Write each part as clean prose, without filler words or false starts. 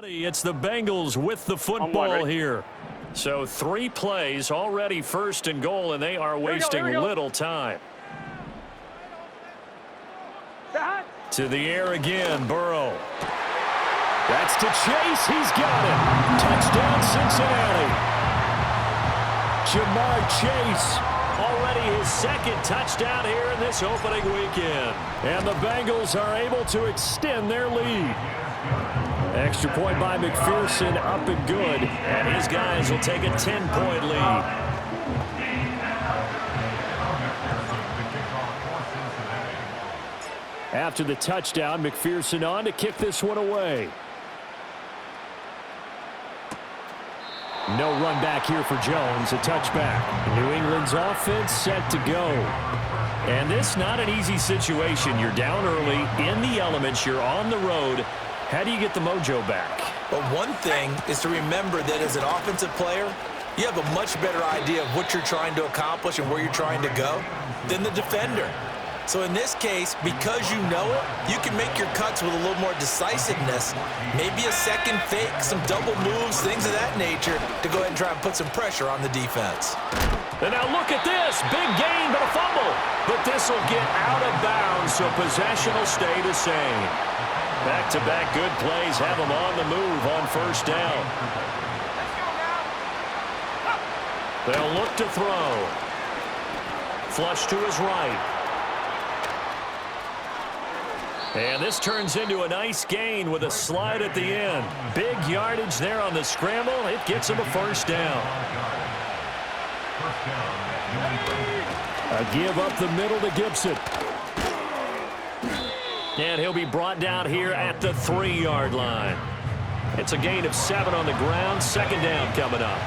It's the Bengals with the football here. So 3 plays already, 1st and goal, and they are wasting little time. To the air again, Burrow. That's to Chase. He's got it. Touchdown, Cincinnati. Jamar Chase, already his 2nd touchdown here in this opening weekend. And the Bengals are able to extend their lead. Extra point by McPherson, up and good. And his guys will take a 10-point lead. After the touchdown, McPherson on to kick this one away. No run back here for Jones, a touchback. New England's offense set to go. And this not an easy situation. You're down early, in the elements, you're on the road. How do you get the mojo back? Well, one thing is to remember that as an offensive player, you have a much better idea of what you're trying to accomplish and where you're trying to go than the defender. So in this case, because you know it, you can make your cuts with a little more decisiveness, maybe a second fake, some double moves, things of that nature, to go ahead and try and put some pressure on the defense. And now look at this. Big gain, but a fumble. But this will get out of bounds, so possession will stay the same. Back-to-back good plays have them on the move on 1st down. They'll look to throw. Flush to his right. And this turns into a nice gain with a slide at the end. Big yardage there on the scramble. It gets him a 1st down. A give up the middle to Gibson. And he'll be brought down here at the 3-yard line. It's a gain of 7 on the ground. 2nd down coming up.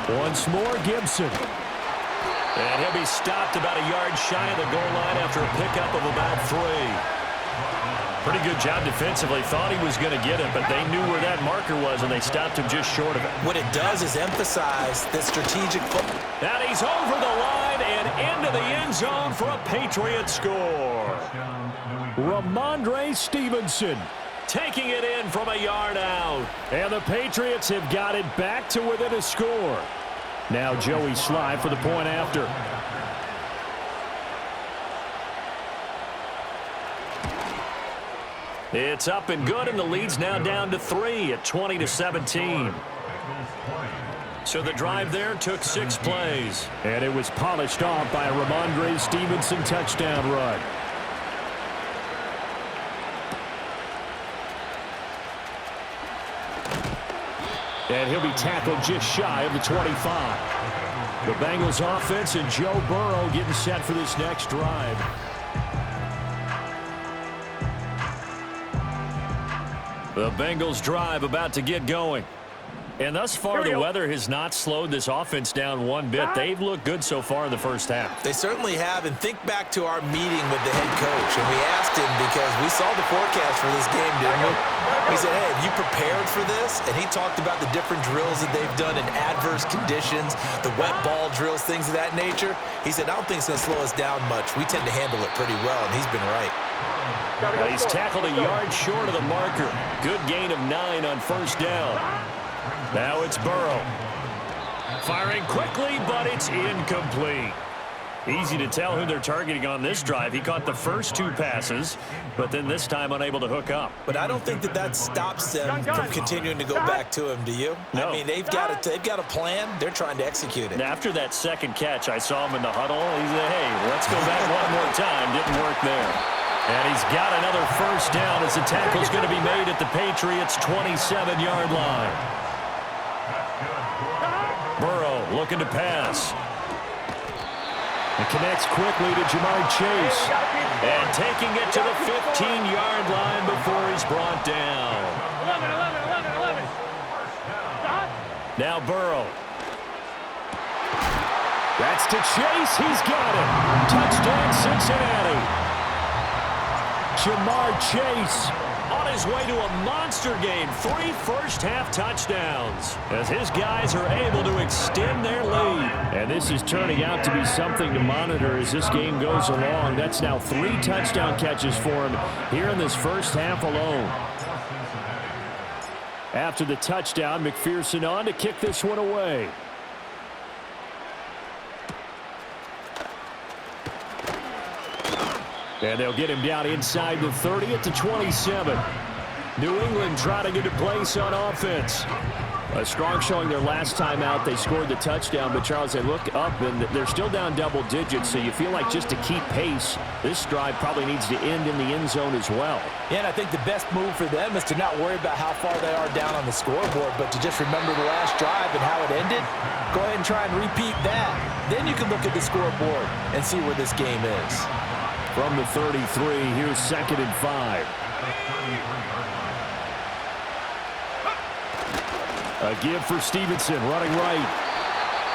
Once more, Gibson. And he'll be stopped about a yard shy of the goal line after a pickup of about 3. Pretty good job defensively. Thought he was going to get it, but they knew where that marker was, and they stopped him just short of it. What it does is emphasize the strategic football. And he's over the line and into the end zone for a Patriot score. Ramondre Stevenson taking it in from a yard out. And the Patriots have got it back to within a score. Now Joey Sly for the point after. It's up and good, and the lead's now down to 3 at 20-17. So the drive there took 6 plays. And it was polished off by a Ramondre Stevenson touchdown run. And he'll be tackled just shy of the 25. The Bengals offense and Joe Burrow getting set for this next drive. The Bengals drive about to get going. And thus far, the weather has not slowed this offense down one bit. They've looked good so far in the first half. They certainly have. And think back to our meeting with the head coach. And we asked him, because we saw the forecast for this game, didn't we? We said, hey, have you prepared for this? And he talked about the different drills that they've done in adverse conditions, the wet ball drills, things of that nature. He said, I don't think it's going to slow us down much. We tend to handle it pretty well, and he's been right. Well, he's tackled a yard short of the marker. Good gain of 9 on 1st down. Now it's Burrow. Firing quickly, but it's incomplete. Easy to tell who they're targeting on this drive. He caught the first 2 passes, but then this time unable to hook up. But I don't think that stops them from continuing to go back to him, do you? No. I mean, they've got a plan. They're trying to execute it. And after that second catch, I saw him in the huddle. He said, hey, let's go back one more time. Didn't work there. And he's got another 1st down as the tackle's going to be made at the Patriots' 27-yard line. Burrow looking to pass. It connects quickly to Jamar Chase. And taking it to the 15-yard line before he's brought down. 11. Now Burrow. That's to Chase. He's got it. Touchdown, Cincinnati. Jamar Chase on on his way to a monster game. 3 first-half touchdowns as his guys are able to extend their lead. And this is turning out to be something to monitor as this game goes along. That's now 3 touchdown catches for him here in this first half alone. After the touchdown, McPherson on to kick this one away. And they'll get him down inside the 30 at the 27. New England trying to get a place on offense. A strong showing their last time out. They scored the touchdown, but Charles, they look up and they're still down double digits, so you feel like just to keep pace, this drive probably needs to end in the end zone as well. Yeah, and I think the best move for them is to not worry about how far they are down on the scoreboard, but to just remember the last drive and how it ended. Go ahead and try and repeat that. Then you can look at the scoreboard and see where this game is. From the 33, here's 2nd and 5. A give for Stevenson, running right.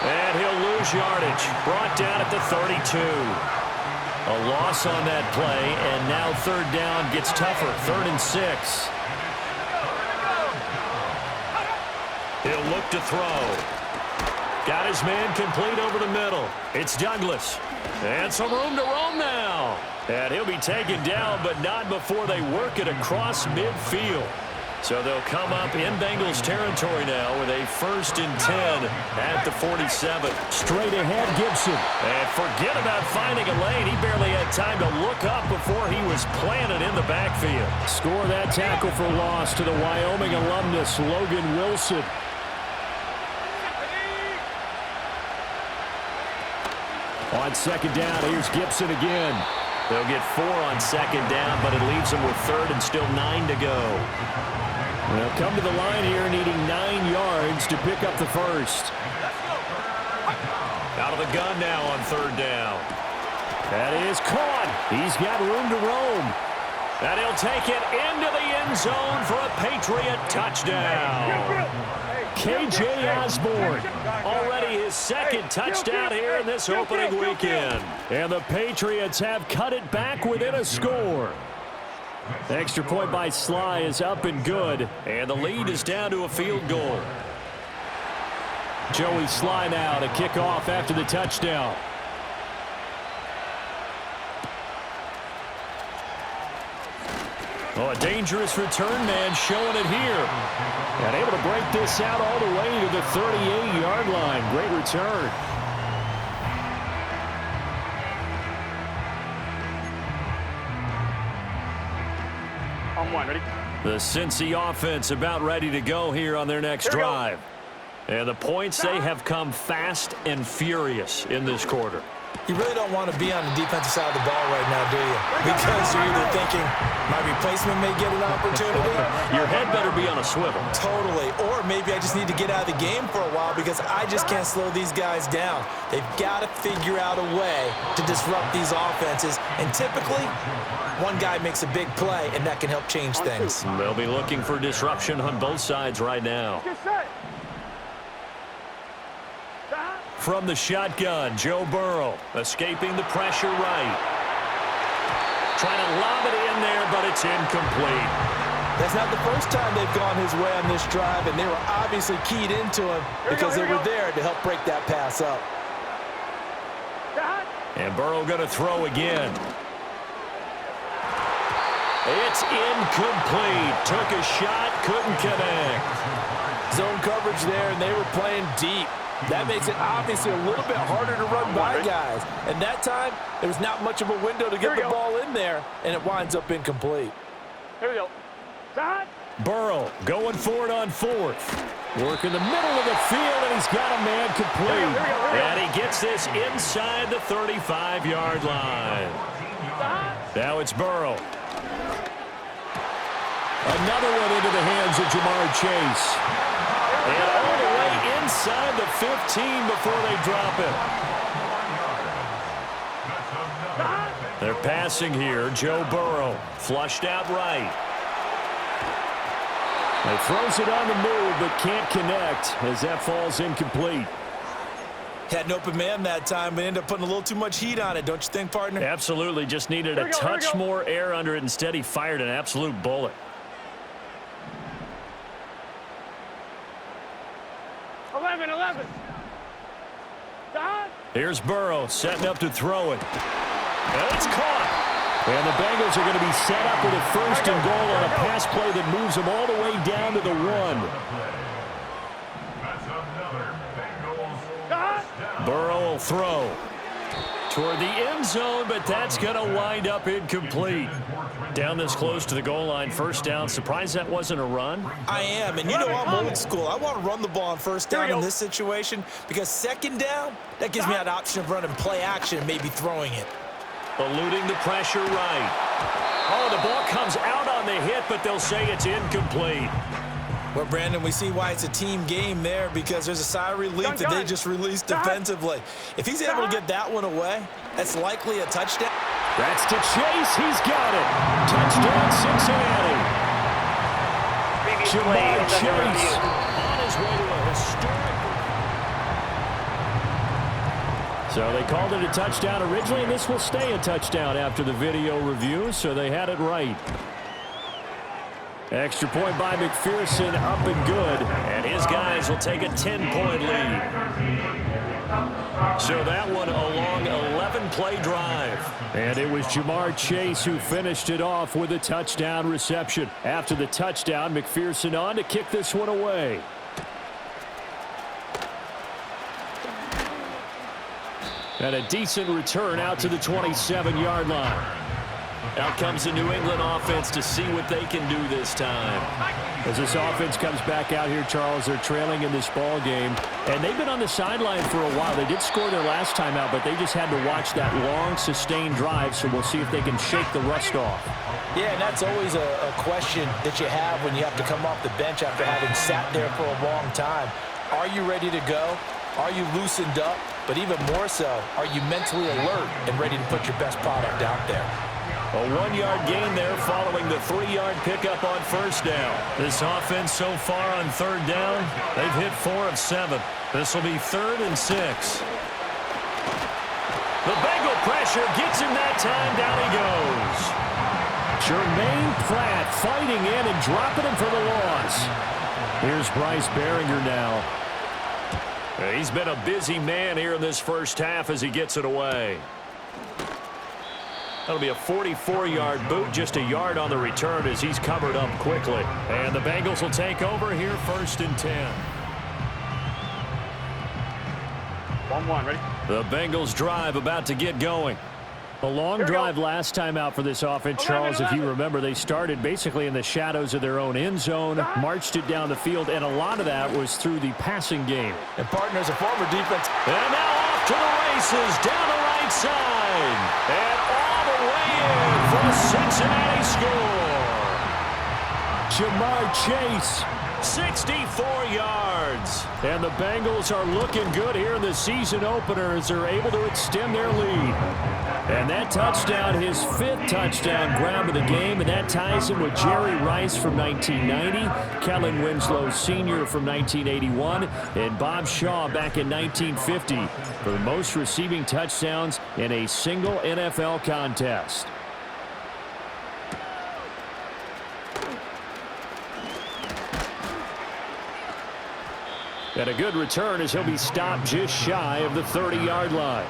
And he'll lose yardage. Brought down at the 32. A loss on that play, and now 3rd down gets tougher. 3rd and 6. He'll look to throw. Got his man complete over the middle. It's Douglas. And some room to roam now. And he'll be taken down, but not before they work it across midfield. So they'll come up in Bengals territory now with a 1st and 10 at the 47. Straight ahead, Gibson. And forget about finding a lane. He barely had time to look up before he was planted in the backfield. Score that tackle for loss to the Wyoming alumnus, Logan Wilson. On 2nd down, here's Gibson again. They'll get 4 on 2nd down, but it leaves them with 3rd and still 9 to go. They'll come to the line here needing 9 yards to pick up the 1st. Out of the gun now on 3rd down. That is caught. He's got room to roam. And he'll take it into the end zone for a Patriot touchdown. K.J. Osborne, already his 2nd touchdown here in this opening weekend. And the Patriots have cut it back within a score. The extra point by Sly is up and good. And the lead is down to a field goal. Joey Sly now to kick off after the touchdown. Oh, a dangerous return man showing it here. And able to break this out all the way to the 38-yard line. Great return. On 1, ready? The Cincy offense about ready to go here on their next drive. And the points, they have come fast and furious in this quarter. You really don't want to be on the defensive side of the ball right now, do you? Because you're either thinking, my replacement may get an opportunity. Your head better be on a swivel. Totally. Or maybe I just need to get out of the game for a while because I just can't slow these guys down. They've got to figure out a way to disrupt these offenses. And typically, one guy makes a big play, and that can help change things. They'll be looking for disruption on both sides right now. From the shotgun, Joe Burrow escaping the pressure right. Trying to lob it in there, but it's incomplete. That's not the first time they've gone his way on this drive, and they were obviously keyed into him because they were there to help break that pass up. And Burrow going to throw again. It's incomplete. Took a shot, couldn't connect. Zone coverage there, and they were playing deep. That makes it obviously a little bit harder to run by guys. And that time, there was not much of a window to get the ball in there, and it winds up incomplete. Here we go. Burrow going for it on 4th. Work in the middle of the field, and he's got a man complete. And he gets this inside the 35-yard line. Now it's Burrow. Another one into the hands of Jamar Chase. And all the way inside the 15 before they drop it. They're passing here. Joe Burrow flushed out right. He throws it on the move, but can't connect as that falls incomplete. Had an open man that time, but ended up putting a little too much heat on it, don't you think, partner? Absolutely. Just needed a touch more air under it. Instead, he fired an absolute bullet. Here's Burrow setting up to throw it. And it's caught. And the Bengals are going to be set up with a 1st and goal on a pass play that moves them all the way down to the 1. Burrow will throw toward the end zone, but that's going to wind up incomplete. Down this close to the goal line, 1st down. Surprised that wasn't a run? I am, and you know I'm old school. I want to run the ball on 1st down in this situation because 2nd down, that gives me that option of running play action and maybe throwing it. Eluding the pressure right. Oh, the ball comes out on the hit, but they'll say it's incomplete. Well, Brandon, we see why it's a team game there because there's a sigh of relief that they just released defensively. If he's able to get that one away, that's likely a touchdown. That's to Chase. He's got it. Touchdown, Cincinnati. Jamar Chase on his way to a historic. So they called it a touchdown originally, and this will stay a touchdown after the video review, so they had it right. Extra point by McPherson, up and good. And his guys will take a 10-point lead. So that one a long 11-play drive. And it was Jamar Chase who finished it off with a touchdown reception. After the touchdown, McPherson on to kick this one away. And a decent return out to the 27-yard line. Out comes the New England offense to see what they can do this time. As this offense comes back out here, Charles, they're trailing in this ball game. And they've been on the sideline for a while. They did score their last time out, but they just had to watch that long, sustained drive. So we'll see if they can shake the rust off. Yeah, and that's always a question that you have when you have to come off the bench after having sat there for a long time. Are you ready to go? Are you loosened up? But even more so, are you mentally alert and ready to put your best product out there? A 1-yard gain there following the 3-yard pickup on 1st down. This offense so far on 3rd down, they've hit 4 of 7. This will be 3rd and 6. The Bengal pressure gets him that time. Down he goes. Jermaine Pratt fighting in and dropping him for the loss. Here's Bryce Behringer now. He's been a busy man here in this 1st half as he gets it away. That'll be a 44-yard boot, just a yard on the return as he's covered up quickly. And the Bengals will take over here 1st and 10. 1-1, ready? The Bengals drive about to get going. A long drive last time out for this offense, Charles. If you remember, they started basically in the shadows of their own end zone, marched it down the field, and a lot of that was through the passing game. And partners, a former defense. And now off to the races, down the right side. And all the way in for a Cincinnati score. Jamar Chase. 64 yards. And the Bengals are looking good here in the season opener as they're able to extend their lead. And that touchdown, his 5th touchdown grab of the game, and that ties him with Jerry Rice from 1990, Kellen Winslow Sr. from 1981, and Bob Shaw back in 1950 for the most receiving touchdowns in a single NFL contest. And a good return as he'll be stopped just shy of the 30-yard line.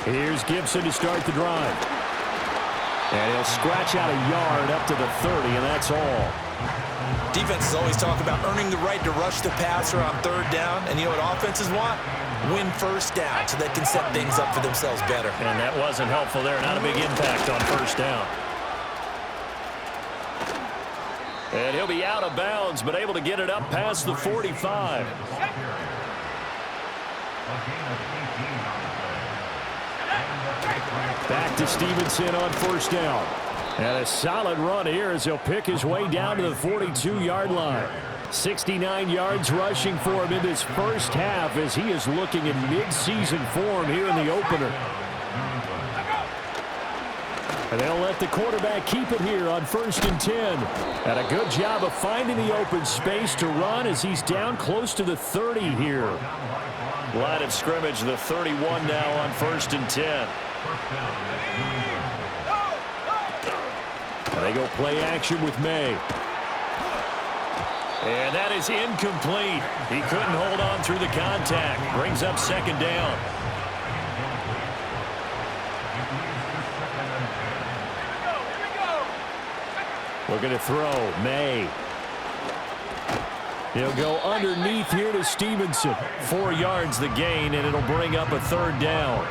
Here's Gibson to start the drive. And he'll scratch out a yard up to the 30, and that's all. Defenses always talk about earning the right to rush the passer on 3rd down. And you know what offenses want? Win 1st down so they can set things up for themselves better. And that wasn't helpful there. Not a big impact on 1st down. And he'll be out of bounds, but able to get it up past the 45. Back to Stevenson on 1st down. And a solid run here as he'll pick his way down to the 42-yard line. 69 yards rushing for him in this 1st half as he is looking in mid-season form here in the opener. And they'll let the quarterback keep it here on 1st and 10. And a good job of finding the open space to run as he's down close to the 30 here. Line of scrimmage, the 31 now on 1st and 10. And they go play action with May. And that is incomplete. He couldn't hold on through the contact. Brings up second down. Looking to throw. May. He'll go underneath here to Stevenson. 4 yards the gain, and it'll bring up a third down.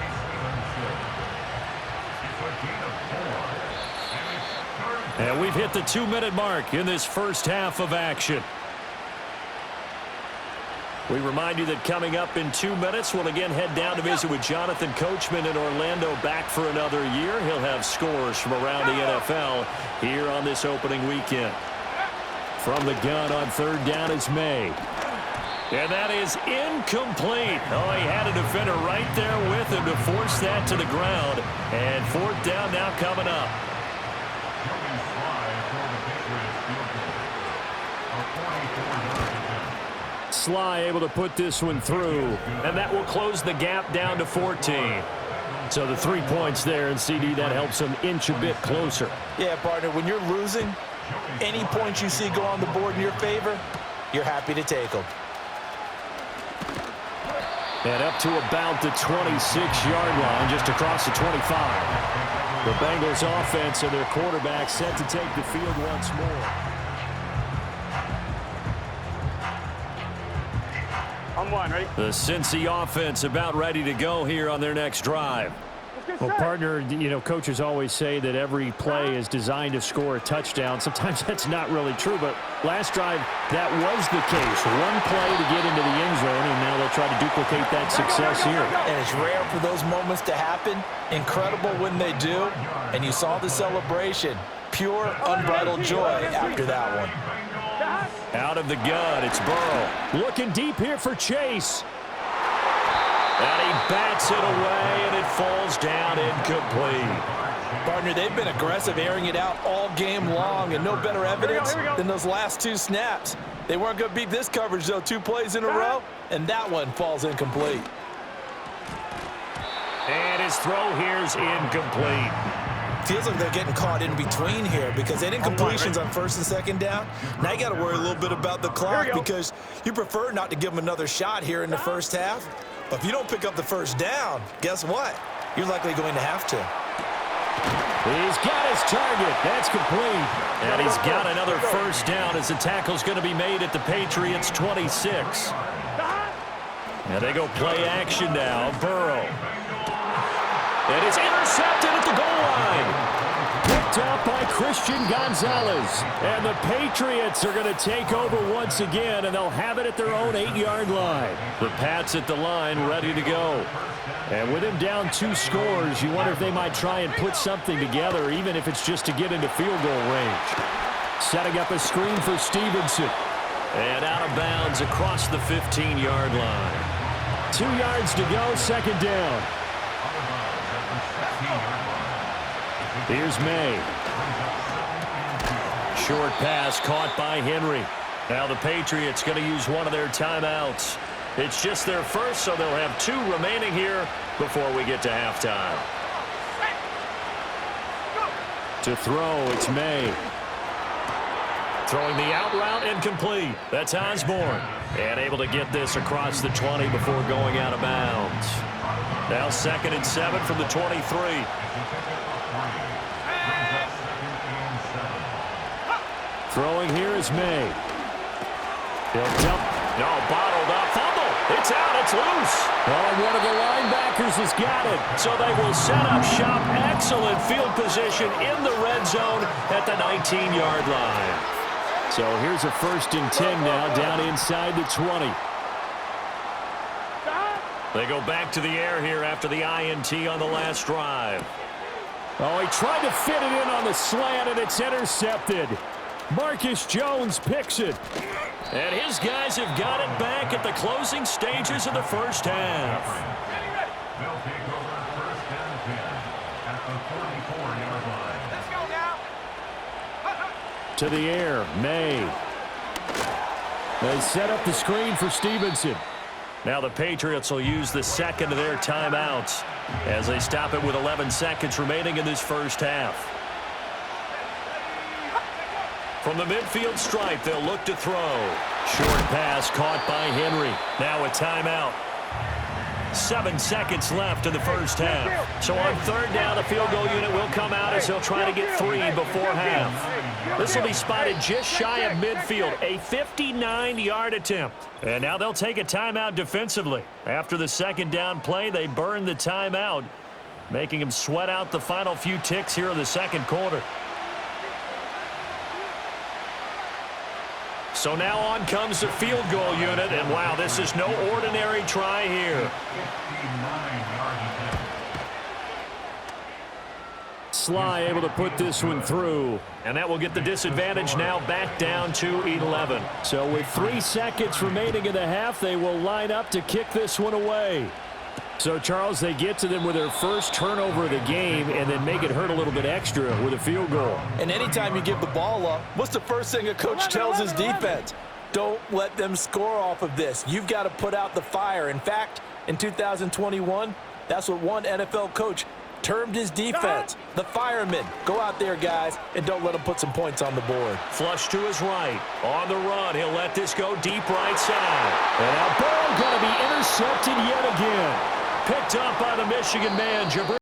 And we've hit the 2-minute mark in this first half of action. We remind you that coming up in 2 minutes, we'll again head down to visit with Jonathan Coachman in Orlando, back for another year. He'll have scores from around the NFL here on this opening weekend. From the gun on third down is May. And that is incomplete. Oh, he had a defender right there with him to force that to the ground. And fourth down now coming up. Sly able to put this one through, and that will close the gap down to 14. So the 3 points there, and CD, that helps them inch a bit closer. Yeah, partner, when you're losing, any points you see go on the board in your favor, you're happy to take them. And up to about the 26-yard line, just across the 25. The Bengals offense and their quarterback set to take the field once more. On one, ready? The Cincy offense about ready to go here on their next drive. Well, partner, you know, coaches always say that every play is designed to score a touchdown. Sometimes that's not really true, but last drive, that was the case. One play to get into the end zone, and now they'll try to duplicate that success here. And it's rare for those moments to happen. Incredible when they do. And you saw the celebration. Pure, unbridled joy after that one. Out of the gun, it's Burrow. Looking deep here for Chase. And he bats it away, and it falls down incomplete. Partner, they've been aggressive, airing it out all game long, and no better evidence than those last 2 snaps. They weren't going to beat this coverage, though, 2 plays in a row, and that one falls incomplete. And his throw here's incomplete. Feels like they're getting caught in between here because they didn't completions on first and second down. Now you got to worry a little bit about the clock because you prefer not to give them another shot here in the first half. But if you don't pick up the first down, guess what? You're likely going to have to. He's got his target. That's complete. And he's got another first down as the tackle's going to be made at the Patriots' 26. And they go play action now. Burrow. And it's intercepted at the goal line. Picked up by Christian Gonzalez. And the Patriots are going to take over once again, and they'll have it at their own 8-yard line. The Pats at the line ready to go. And with him down 2 scores, you wonder if they might try and put something together, even if it's just to get into field goal range. Setting up a screen for Stevenson. And out of bounds across the 15-yard line. 2 yards to go, second down. Here's May. Short pass caught by Henry. Now the Patriots going to use one of their timeouts. It's just their first, so they'll have 2 remaining here before we get to halftime. To throw, it's May. Throwing the out route, incomplete. That's Osborne. And able to get this across the 20 before going out of bounds. Now 2nd and 7 from the 23. Throwing here is May. He'll dump. No, bottled up. Fumble. It's out. It's loose. Oh, one of the linebackers has got it. So they will set up shop. Excellent field position in the red zone at the 19-yard line. So here's a 1st and 10 now down inside the 20. They go back to the air here after the INT on the last drive. Oh, he tried to fit it in on the slant, and it's intercepted. Marcus Jones picks it. And his guys have got it back at the closing stages of the first half. To the air, May. They set up the screen for Stevenson. Now the Patriots will use the 2nd of their timeouts as they stop it with 11 seconds remaining in this first half. From the midfield stripe, they'll look to throw. Short pass caught by Henry. Now a timeout. 7 seconds left in the first half. So on third down, the field goal unit will come out as they'll try to get 3 before half. This will be spotted just shy of midfield, a 59-yard attempt. And now they'll take a timeout defensively. After the second down play, they burn the timeout, making them sweat out the final few ticks here in the second quarter. So now on comes the field goal unit, and wow, this is no ordinary try here. Sly able to put this one through, and that will get the disadvantage now back down to 11. So with 3 seconds remaining in the half, they will line up to kick this one away. So, Charles, they get to them with their first turnover of the game and then make it hurt a little bit extra with a field goal. And anytime you give the ball up, what's the first thing a coach tells his defense? Don't let them score off of this. You've got to put out the fire. In fact, in 2021, that's what one NFL coach termed his defense, the firemen. Go out there, guys, and don't let them put some points on the board. Flush to his right. On the run, he'll let this go deep right side. And that ball going to be intercepted yet again. Picked up by the Michigan man, Jabri.